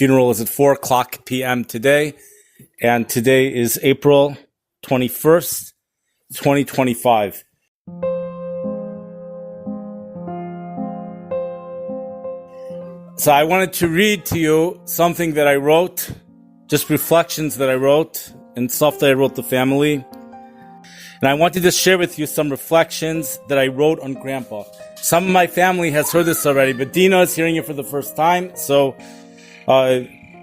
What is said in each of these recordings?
funeral is at 4 o'clock p.m. today, and today is April 21st, 2025. So I wanted to read to you something that I wrote, just reflections that I wrote and stuff that I wrote the family. And I wanted to share with you some reflections that I wrote on Grandpa. Some of my family has heard this already, but Dina is hearing it for the first time. So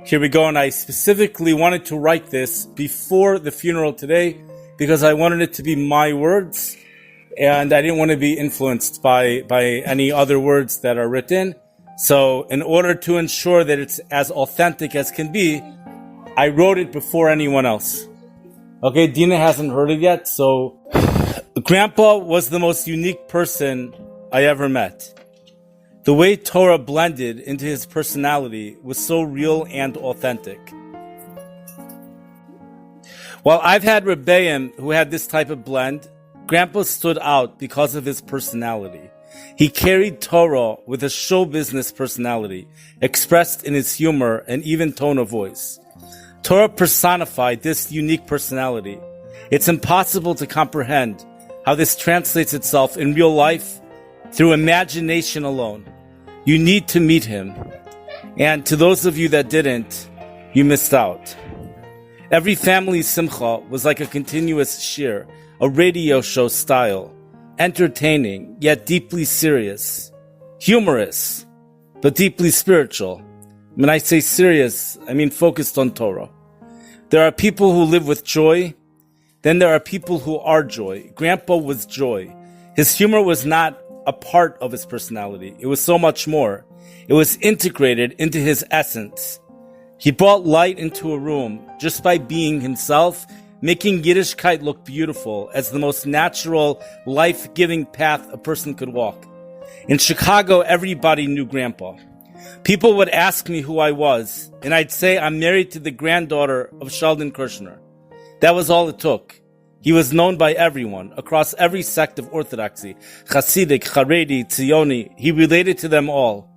here we go. And I specifically wanted to write this before the funeral today because I wanted it to be my words. And I didn't want to be influenced by any other words that are written. So in order to ensure that it's as authentic as can be, I wrote it before anyone else. Okay, Dina hasn't heard it yet, so Grandpa was the most unique person I ever met. The way Torah blended into his personality was so real and authentic. While I've had Rebbeim who had this type of blend, Grandpa stood out because of his personality. He carried Torah with a show business personality, expressed in his humor and even tone of voice. Torah personified this unique personality. It's impossible to comprehend how this translates itself in real life through imagination alone. You need to meet him. And to those of you that didn't, you missed out. Every family simcha was like a continuous shir, a radio show style. Entertaining, yet deeply serious. Humorous, but deeply spiritual. When I say serious, I mean focused on Torah. There are people who live with joy. Then there are people who are joy. Grandpa was joy. His humor was not a part of his personality. It was so much more. It was integrated into his essence. He brought light into a room just by being himself, making Yiddishkeit look beautiful as the most natural, life-giving path a person could walk. In Chicago, everybody knew Grandpa. People would ask me who I was, and I'd say I'm married to the granddaughter of Sheldon Kirshner. That was all it took. He was known by everyone, across every sect of Orthodoxy, Hasidic, Haredi, Tzioni. He related to them all.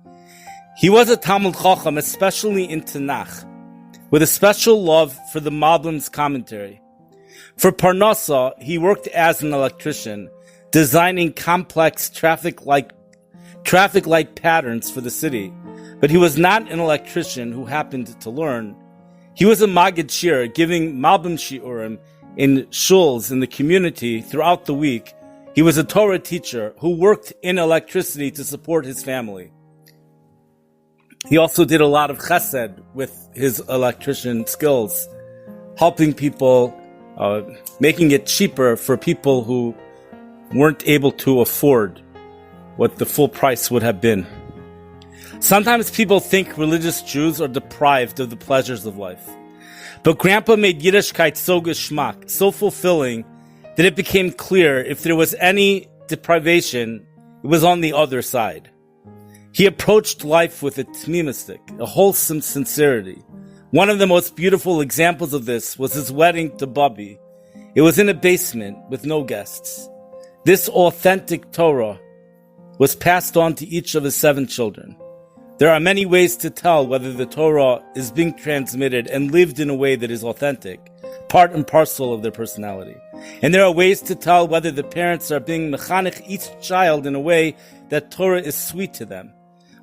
He was a Talmud Chacham, especially in Tanakh, with a special love for the Malbim's commentary. For Parnasa, he worked as an electrician, designing complex traffic light patterns for the city. But he was not an electrician who happened to learn. He was a Magid Shir, giving Malbim Shiurim in shuls in the community throughout the week. He was a Torah teacher who worked in electricity to support his family. He also did a lot of chesed with his electrician skills, helping people, making it cheaper for people who weren't able to afford what the full price would have been. Sometimes people think religious Jews are deprived of the pleasures of life. But Grandpa made Yiddishkeit so geschmack, so fulfilling, that it became clear if there was any deprivation, it was on the other side. He approached life with a tmimistic, a wholesome sincerity. One of the most beautiful examples of this was his wedding to Bubby. It was in a basement with no guests. This authentic Torah was passed on to each of his 7 children. There are many ways to tell whether the Torah is being transmitted and lived in a way that is authentic, part and parcel of their personality. And there are ways to tell whether the parents are being mechanech each child in a way that Torah is sweet to them.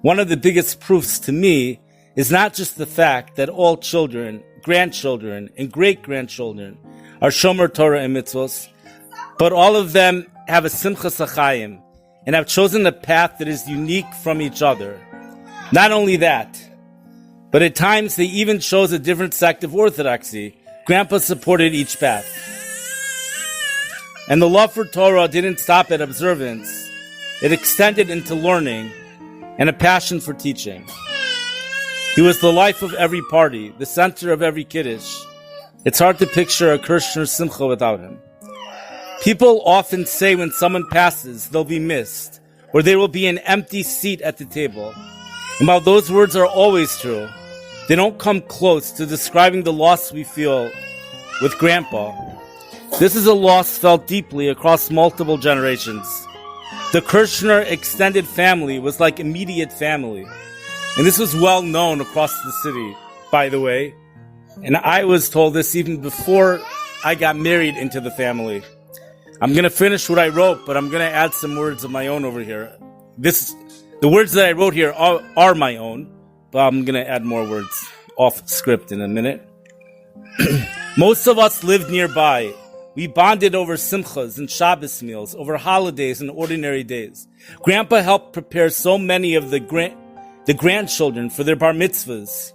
One of the biggest proofs to me is not just the fact that all children, grandchildren, and great-grandchildren are Shomer Torah and mitzvos, but all of them have a simchas achayim and have chosen a path that is unique from each other. Not only that, but at times they even chose a different sect of Orthodoxy. Grandpa supported each path. And the love for Torah didn't stop at observance. It extended into learning and a passion for teaching. He was the life of every party, the center of every kiddush. It's hard to picture a Kirshner simcha without him. People often say when someone passes, they'll be missed, or there will be an empty seat at the table. And while those words are always true, they don't come close to describing the loss we feel with Grandpa. This is a loss felt deeply across multiple generations. The Kirshner extended family was like immediate family, and this was well known across the city. by the way, and I was told this even before I got married into the family. I'm going to finish what I wrote, but I'm going to add some words of my own over here. The words that I wrote here are my own, but I'm going to add more words off script in a minute. Most of us lived nearby. We bonded over simchas and Shabbos meals, over holidays and ordinary days. Grandpa helped prepare so many of the grandchildren for their bar mitzvahs.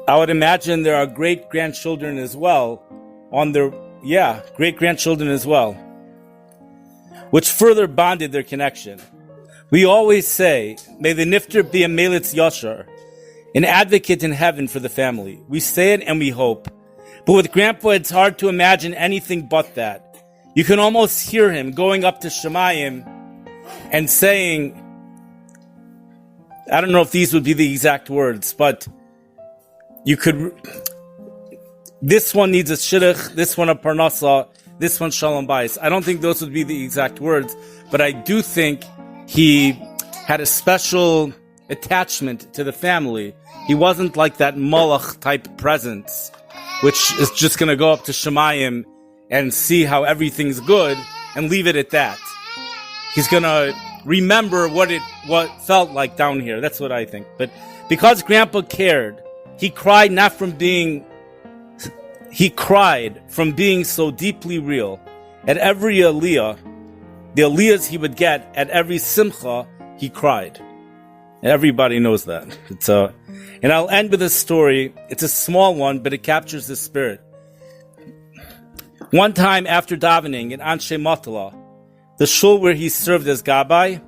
I would imagine there are great-grandchildren as well great-grandchildren as well, which further bonded their connection. We always say, may the nifter be a melitz yashar, an advocate in heaven for the family. We say it and we hope. But with Grandpa, it's hard to imagine anything but that. You can almost hear him going up to Shemayim and saying, I don't know if these would be the exact words, but this one needs a shidduch, this one a parnasa, this one shalom bayis. I don't think those would be the exact words, but I do think he had a special attachment to the family. He wasn't like that malach type presence, which is just going to go up to Shemayim and see how everything's good and leave it at that. He's going to remember what felt like down here. That's what I think. But because Grandpa cared, he cried from being so deeply real. At every aliyah, the aliyahs he would get, at every simcha, he cried. And everybody knows that. And I'll end with a story. It's a small one, but it captures the spirit. One time after davening in Anshe Matala, the shul where he served as gabbai,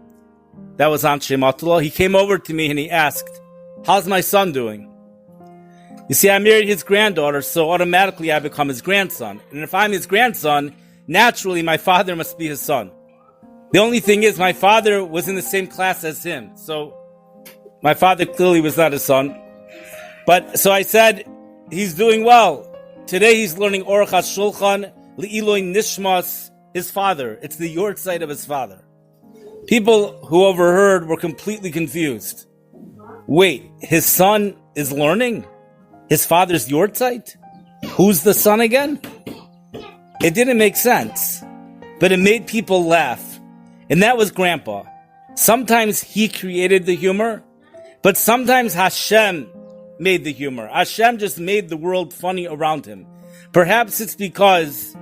that was Anshe Matala, he came over to me and he asked, how's my son doing? You see, I married his granddaughter, so automatically I become his grandson. And if I'm his grandson, naturally my father must be his son. The only thing is, my father was in the same class as him, so my father clearly was not his son. But so I said, he's doing well. Today he's learning Orach HaShulchan, Le'iloi Nishmas, his father. It's the yortzeit of his father. People who overheard were completely confused. Wait, his son is learning? His father's yortzeit? Who's the son again? It didn't make sense, but it made people laugh. And that was Grandpa. Sometimes he created the humor, but sometimes Hashem made the humor. Hashem just made the world funny around him. Perhaps it's because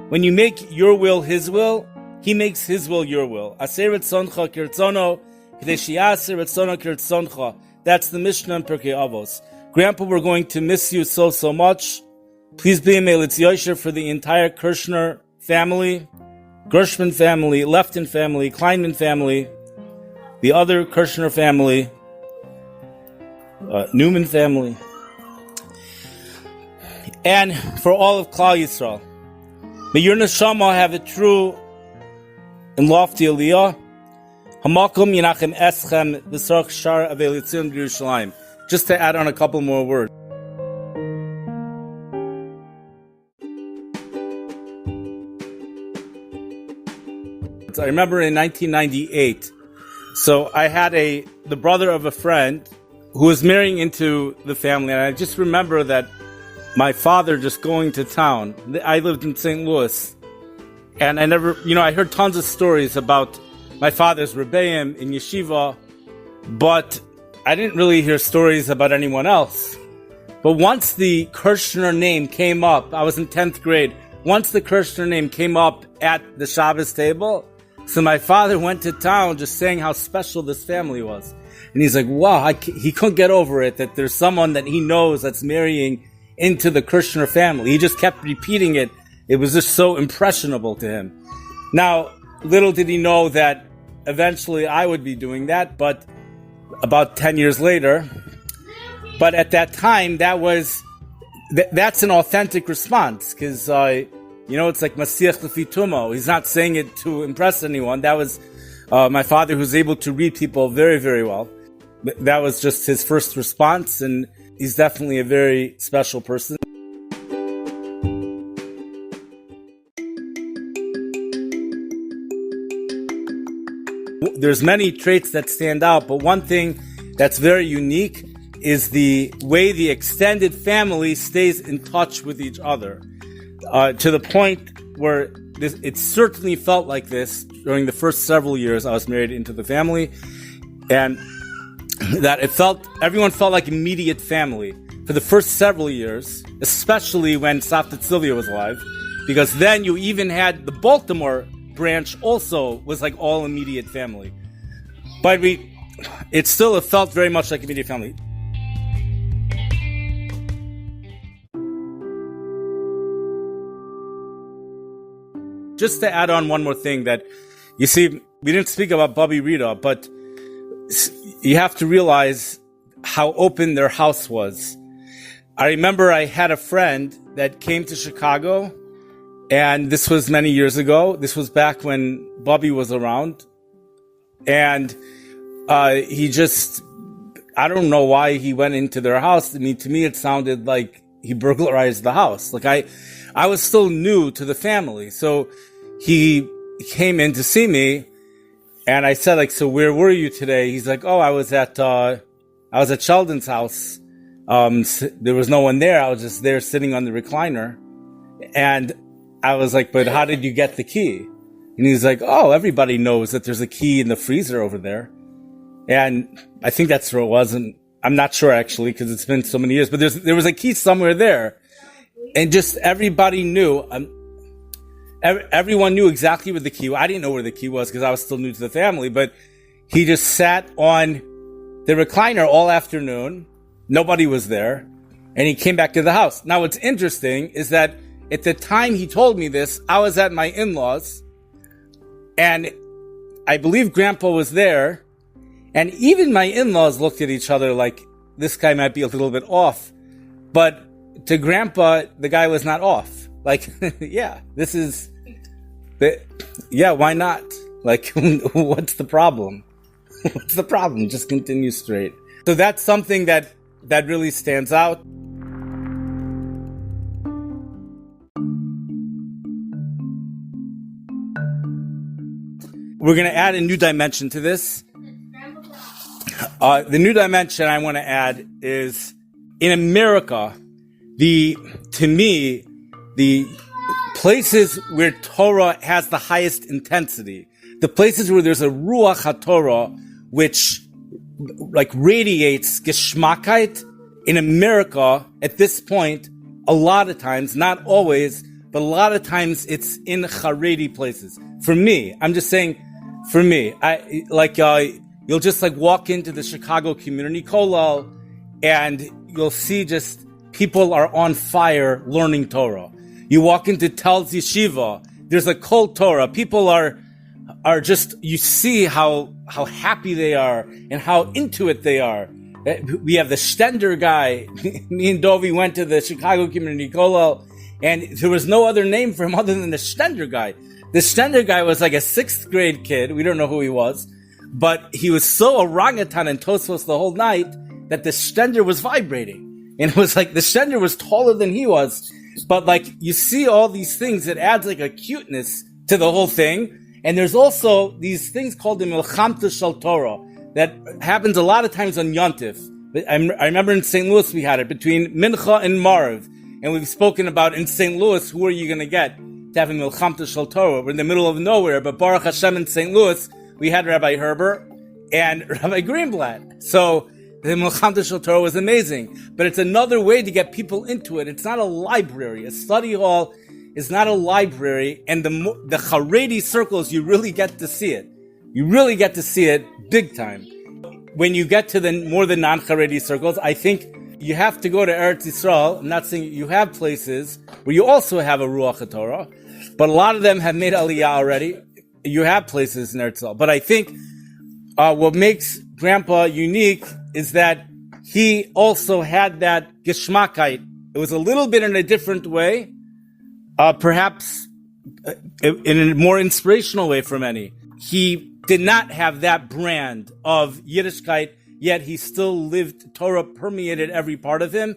when you make your will his will, he makes his will your will. Aser etzoncha kirtzono, k'dei she'aser etzono kirtzoncha. That's the Mishnah in Pirkei Avos. Grandpa, we're going to miss you so much. Please be a melitz yosher for the entire Kirshner family, Gershman family, Lefton family, Kleinman family, the other Kirshner family, Newman family, and for all of Klal Yisrael. May your neshama have a true and lofty aliyah. Hamakom Yinachem Eschem B'Sarach Shar Avelitzim Yerushalayim. Just to add on a couple more words. I remember in 1998, so I had the brother of a friend who was marrying into the family, and I just remember that my father just going to town. I lived in St. Louis, and I heard tons of stories about my father's rebbeim in yeshiva, but I didn't really hear stories about anyone else. But once the Kirshner name came up, I was in 10th grade, once the Kirshner name came up at the Shabbos table, so my father went to town just saying how special this family was. And he's like, wow, he couldn't get over it, that there's someone that he knows that's marrying into the Kirshner family. He just kept repeating it. It was just so impressionable to him. Now, little did he know that eventually I would be doing that, but about 10 years later. But at that time, that's an authentic response, because, it's like Masiach Lefi Tumo. He's not saying it to impress anyone. That was my father, who's able to read people very, very well. That was just his first response, and he's definitely a very special person. There's many traits that stand out, but one thing that's very unique is the way the extended family stays in touch with each other, to the point where it certainly felt like this during the first several years I was married into the family, and that everyone felt like immediate family for the first several years, especially when Savta Sylvia was alive, because then you even had the Baltimore branch also was like all immediate family. But it felt very much like immediate family. Just to add on one more thing that, you see, we didn't speak about Bobby Rita, but you have to realize how open their house was. I remember I had a friend that came to Chicago, and this was many years ago. This was back when Bobby was around. And I don't know why he went into their house. I mean, to me, it sounded like he burglarized the house. Like I was still new to the family. So he came in to see me, and I said, like, so where were you today? He's like, oh, I was at Sheldon's house. There was no one there. I was just there sitting on the recliner. And I was like, but how did you get the key? And he's like, oh, everybody knows that there's a key in the freezer over there. And I think that's where it was. And I'm not sure actually, because it's been so many years, but there was a key somewhere there. And just everybody knew, everyone knew exactly where the key was. I didn't know where the key was because I was still new to the family, but he just sat on the recliner all afternoon. Nobody was there. And he came back to the house. Now, what's interesting is that at the time he told me this, I was at my in-laws, and I believe Grandpa was there, and even my in-laws looked at each other like, this guy might be a little bit off. But to Grandpa, the guy was not off. Like, yeah, why not? Like, what's the problem? What's the problem? Just continue straight. So that's something that really stands out. We're going to add a new dimension to this. The new dimension I want to add is, in America, to me, the places where Torah has the highest intensity, the places where there's a Ruach HaTorah, which like radiates Geschmackheit, in America, at this point, a lot of times, not always, but a lot of times it's in Haredi places. For me, I'm just saying, for me, you'll just like walk into the Chicago Community Kollel, and you'll see just people are on fire learning Torah. You walk into Telz Yeshiva, there's a Kol Torah. People are just, you see how happy they are and how into it they are. We have the Stender guy. Me and Dovi went to the Chicago Community Kollel, and there was no other name for him other than the Stender guy. The Stender guy was like a 6th grade kid. We don't know who he was, but he was so orangutan and Tosfos the whole night that the Stender was vibrating. And it was like the Stender was taller than he was. But like, you see all these things, it adds like a cuteness to the whole thing. And there's also these things called the Milchamta Shel Torah that happens a lot of times on Yontif. I remember in St. Louis we had it between Mincha and Marv. And we've spoken about in St. Louis, who are you going to get to have a Milchamta Shel Torah? We're in the middle of nowhere, but Baruch Hashem in St. Louis, we had Rabbi Herbert and Rabbi Greenblatt. So the Milchamta Shel Torah was amazing. But it's another way to get people into it. It's not a library. A study hall is not a library. And the Haredi circles, you really get to see it. You really get to see it big time. When you get to the more than non-Haredi circles, I think you have to go to Eretz Yisrael. I'm not saying you have places where you also have a Ruach HaTorah, but a lot of them have made Aliyah already. You have places in Eretz Yisrael. But I think what makes Grandpa unique is that he also had that Geschmackheit. It was a little bit in a different way, perhaps in a more inspirational way for many. He did not have that brand of Yiddishkeit, yet he still lived, Torah permeated every part of him.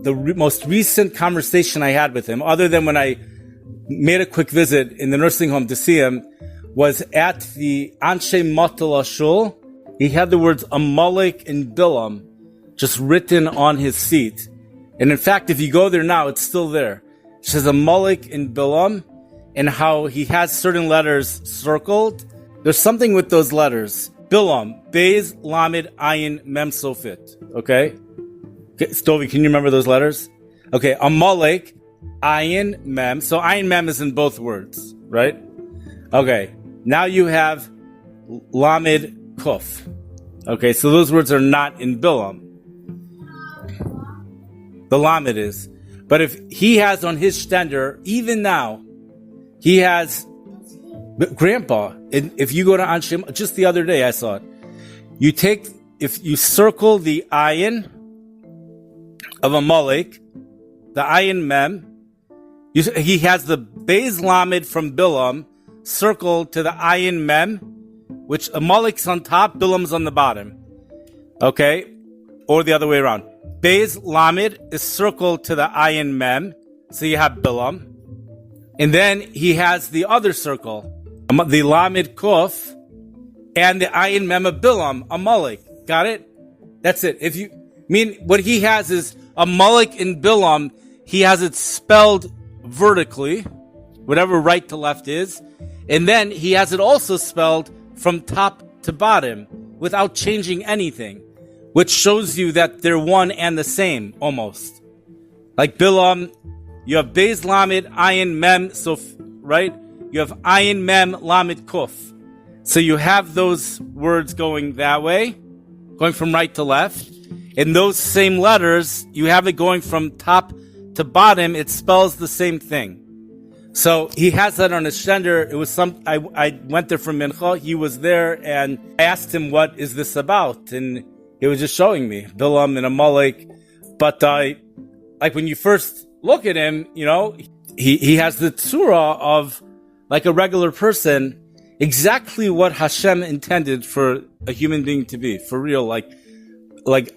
The most recent conversation I had with him, other than when I made a quick visit in the nursing home to see him, was at the Anshe Matala Shul. He had the words Amalek and Bilam just written on his seat. And in fact, if you go there now, it's still there. It says Amalek and Bilam, and how he has certain letters circled. There's something with those letters. Bilam, Beis, Lamed, Ayin, Mem, Sofit. Okay? Stovi, can you remember those letters? Okay, Amalek, Ayin, Mem. So Ayin, Mem is in both words, right? Okay, now you have Lamed, Kuf. Okay, so those words are not in Bilam. The Lamed is. But if he has on his stender, even now, he has, Grandpa, if you go to Anshim, just the other day I saw it, if you circle the Ayin of Amalek, the Ayin Mem, he has the Beis Lamed from Bilam circled to the Ayin Mem, which Amalek's on top, Bilam's on the bottom. Okay? Or the other way around. Beis Lamed is circled to the Ayin Mem, so you have Bilam. And then he has the other circle, the Lamed Kuf, and the Ayin Mem of Bilam, Amalek. Got it? That's it. What he has is Amalek and Bilam, he has it spelled vertically, whatever right to left is, and then he has it also spelled from top to bottom without changing anything, which shows you that they're one and the same, almost. Like Bilam, you have Beis Lamed, Ayin Mem, so, right? You have Ayin Mem, Lamed Kuf. So you have those words going that way, going from right to left. In those same letters, you have it going from top to bottom. It spells the same thing. So he has that on his stender. It was I went there for Mincha. He was there, and I asked him, what is this about? And he was just showing me Bilam and Amalek. But like when you first look at him, he has the tzura of like a regular person, exactly what Hashem intended for a human being to be, for real. Like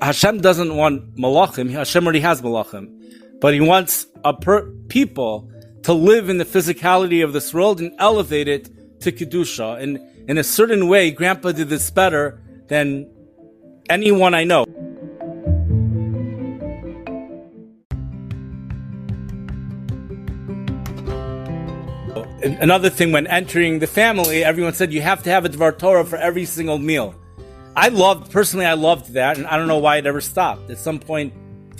Hashem doesn't want malachim. Hashem already has malachim, but He wants people to live in the physicality of this world and elevate it to kedusha. And in a certain way, Grandpa did this better than anyone I know. Another thing, when entering the family, everyone said you have to have a Dvar Torah for every single meal. I loved that, and I don't know why it ever stopped. At some point,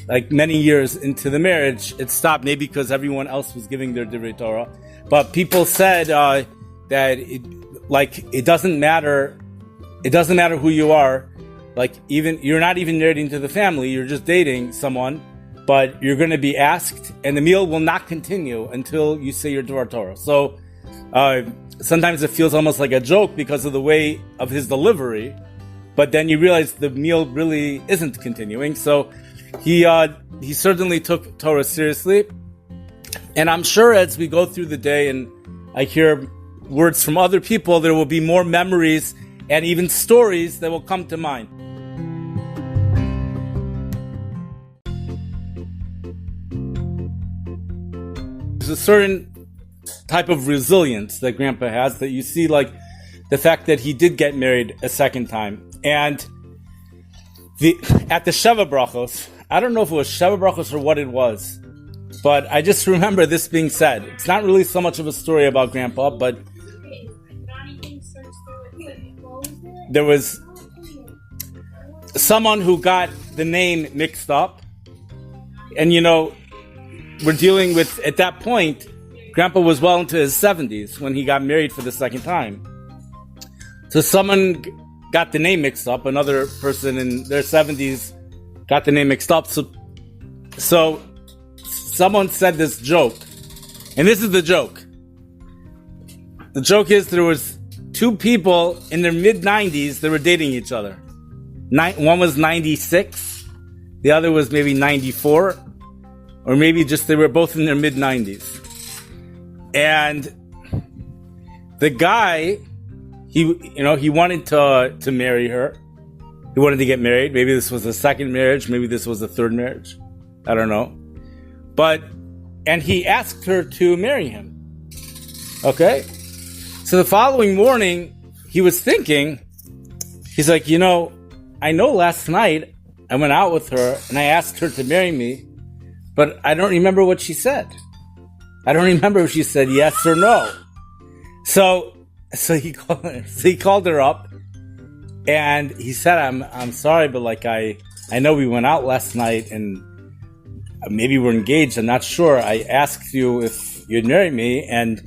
like many years into the marriage, it stopped, maybe because everyone else was giving their Divrei Torah. But people said that it doesn't matter. It doesn't matter who you are. Like, even you're not even married into the family. You're just dating someone, but you're going to be asked, and the meal will not continue until you say your Dvar Torah. So sometimes it feels almost like a joke because of the way of his delivery, but then you realize the meal really isn't continuing. So he certainly took Torah seriously, and I'm sure as we go through the day and I hear words from other people, there will be more memories and even stories that will come to mind. There's a certain type of resilience that Grandpa has that you see, like the fact that he did get married a second time. And at the Sheva Brachos, I don't know if it was Sheva Brachos or what it was, but I just remember this being said. It's not really so much of a story about Grandpa, but there was someone who got the name mixed up. And we're dealing with, at that point, Grandpa was well into his 70s when he got married for the second time. So someone got the name mixed up. Another person in their 70s got the name mixed up. So someone said this joke. And this is the joke. The joke is there was two people in their mid-90s that were dating each other. One was 96. The other was maybe 94. Or maybe just they were both in their mid-90s. And the guy, he wanted to marry her. He wanted to get married. Maybe this was a second marriage. Maybe this was a third marriage. I don't know. And he asked her to marry him. Okay? So the following morning, he was thinking, he's like, I know last night I went out with her and I asked her to marry me, but I don't remember what she said. I don't remember if she said yes or no. So he called her up and he said, I'm sorry, but like I know we went out last night and maybe we're engaged. I'm not sure. I asked you if you'd marry me and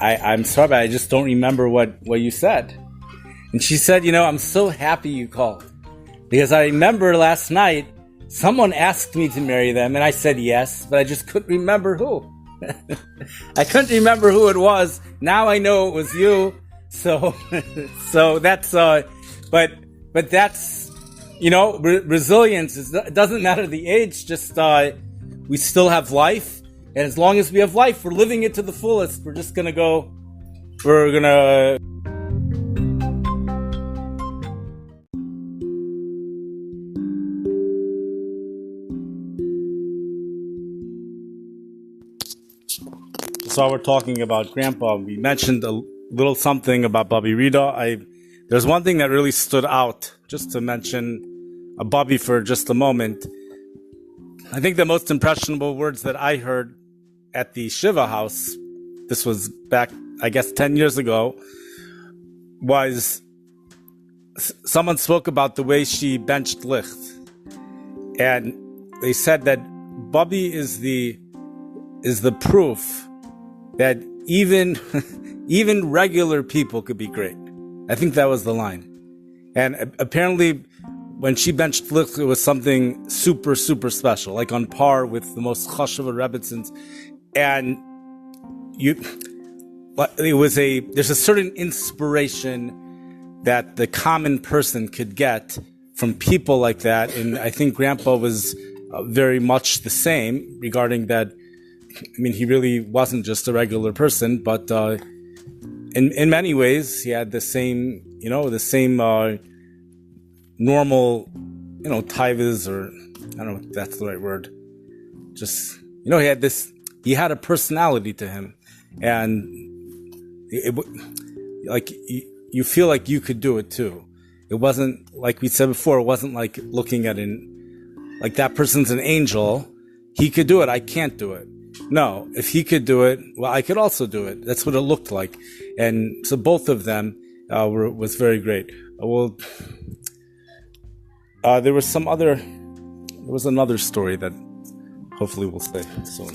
I'm sorry, but I just don't remember what you said. And she said, I'm so happy you called because I remember last night someone asked me to marry them and I said yes, but I just couldn't remember who. I couldn't remember who it was. Now I know it was you. So that's, but that's, resilience it doesn't matter the age, just, we still have life. And as long as we have life, we're living it to the fullest. We're just gonna So we're talking about Grandpa. We mentioned a little something about Bobby Rita. There's one thing that really stood out, just to mention Bobby for just a moment. I think the most impressionable words that I heard at the Shiva house, this was back, I guess, 10 years ago, was someone spoke about the way she benched licht. And they said that Bobby is the proof that even regular people could be great. I think that was the line. And apparently, when she benched licht, it was something super, super special, like on par with the most chashuva rebbitzins. And there's a certain inspiration that the common person could get from people like that. And I think Grandpa was very much the same regarding that. I mean, he really wasn't just a regular person, but in many ways, he had the same normal, taivas, or I don't know if that's the right word. Just, he had a personality to him, and you feel like you could do it too. It wasn't, like we said before, it wasn't like looking at like that person's an angel. He could do it. I can't do it. No, if he could do it, well, I could also do it. That's what it looked like. And so both of them was very great. There was another story that hopefully we'll say soon.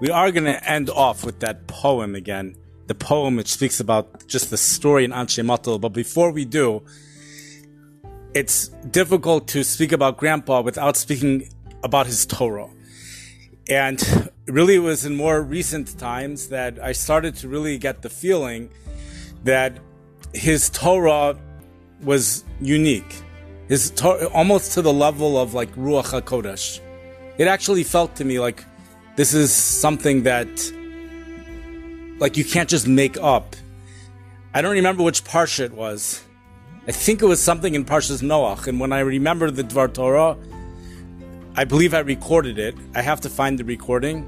We are going to end off with that poem again. The poem which speaks about just the story in Anshe Matal. But before we do, it's difficult to speak about Grandpa without speaking about his Torah. And really it was in more recent times that I started to really get the feeling that his Torah was unique. His Torah, almost to the level of like Ruach HaKodesh. It actually felt to me like this is something that like you can't just make up. I don't remember which parsha it was. I think it was something in Parshas Noach. And when I remember the Dvar Torah, I believe I recorded it. I have to find the recording.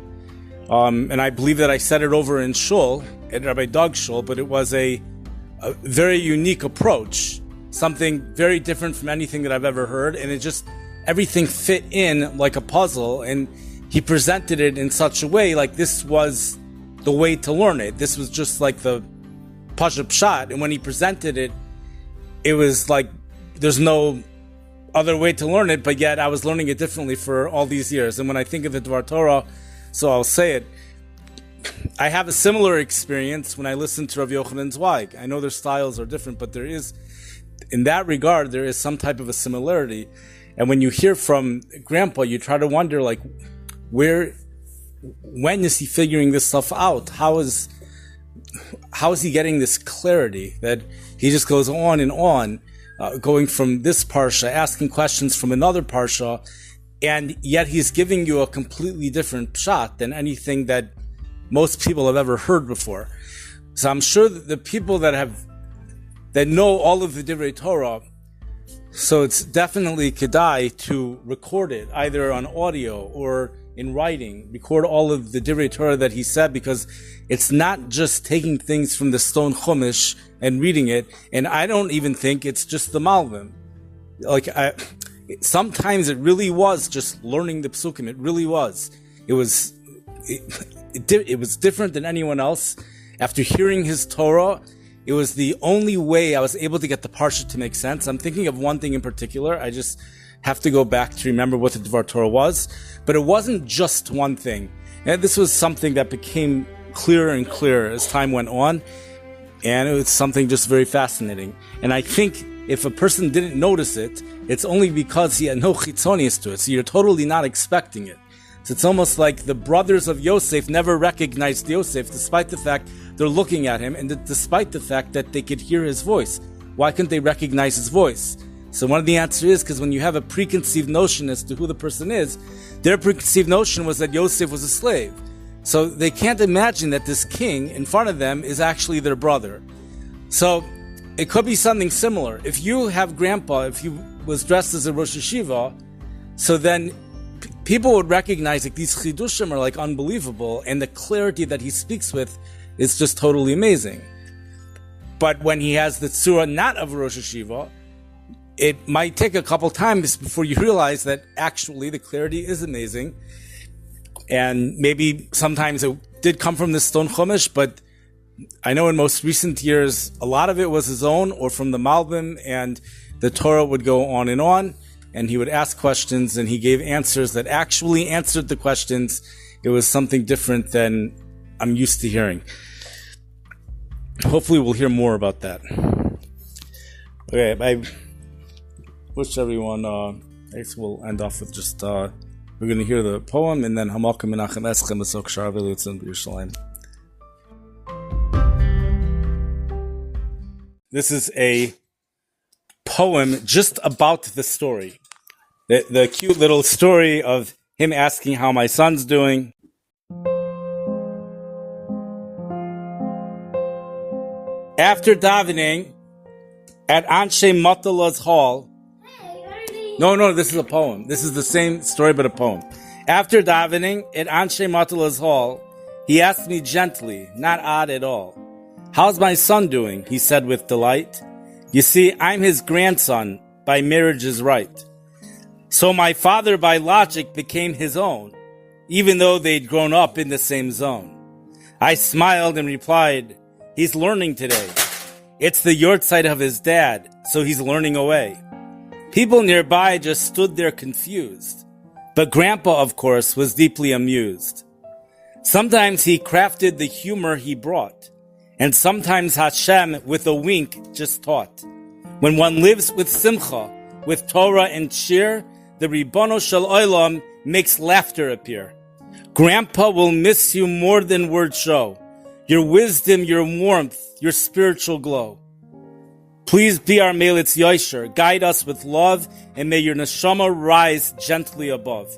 And I believe that I said it over in Shul, at Rabbi Doug's Shul, but it was a very unique approach. Something very different from anything that I've ever heard. And it just, everything fit in like a puzzle. And he presented it in such a way like this was the way to learn it. This was just like the Pashup Pshat. And when he presented it, it was like there's no other way to learn it, but yet I was learning it differently for all these years. And when I think of the Dvar Torah, so I'll say it, I have a similar experience when I listen to Rav Yochanan Zweig. I know their styles are different, but there is, in that regard, there is some type of a similarity. And when you hear from Grandpa, you try to wonder, like, when is he figuring this stuff out? How is he getting this clarity that he just goes on and on, going from this parsha, asking questions from another parsha, and yet he's giving you a completely different pshat than anything that most people have ever heard before. So I'm sure that the people that know all of the Divrei Torah So it's definitely kedai to record it, either on audio or in writing, record all of the divrei Torah that he said, because it's not just taking things from the stone chumash and reading it, and I don't even think it's just the Malvim. Sometimes it really was just learning the psukim. It really was. It was different than anyone else. After hearing his Torah, it was the only way I was able to get the parsha to make sense. I'm thinking of one thing in particular. I just have to go back to remember what the Dvar Torah was. But it wasn't just one thing. And this was something that became clearer and clearer as time went on. And it was something just very fascinating. And I think if a person didn't notice it, it's only because he had no chitzonius to it. So you're totally not expecting it. So it's almost like the brothers of Yosef never recognized Yosef, despite the fact they're looking at him, and despite the fact that they could hear his voice. Why couldn't they recognize his voice? So one of the answers is because when you have a preconceived notion as to who the person is, their preconceived notion was that Yosef was a slave. So they can't imagine that this king in front of them is actually their brother. So it could be something similar. If you have grandpa, if he was dressed as a Rosh Hashiva, so then people would recognize that these chidushim are like unbelievable, and the clarity that he speaks with is just totally amazing. But when he has the tzura not of Rosh Hashiva, it might take a couple times before you realize that actually the clarity is amazing. And maybe sometimes it did come from the stone chumash, but I know in most recent years, a lot of it was his own or from the Malbim, and the Torah would go on, and he would ask questions, and he gave answers that actually answered the questions. It was something different than I'm used to hearing. Hopefully we'll hear more about that. Okay, I wish everyone, I guess we'll end off with just, we're going to hear the poem, and then Hamalka Menachem Eschem Esok Sharav Elitzim Yerushalayim. This is a poem just about the story. The cute little story of him asking how my son's doing. After davening at Anshe Matala's hall. No, this is a poem. This is the same story but a poem. After davening at Anshe Matala's hall, he asked me gently, not odd at all, "How's my son doing?" he said with delight. "You see, I'm his grandson by marriage's right. So my father by logic became his own, even though they'd grown up in the same zone." I smiled and replied, "He's learning today. It's the yortzeit of his dad, so he's learning away." People nearby just stood there confused, but Grandpa, of course, was deeply amused. Sometimes he crafted the humor he brought, and sometimes Hashem, with a wink, just taught. When one lives with simcha, with Torah and cheer, the Ribono Shel Olam makes laughter appear. Grandpa will miss you more than words show. Your wisdom, your warmth, your spiritual glow. Please be our Melitz Yosher, guide us with love, and may your neshama rise gently above.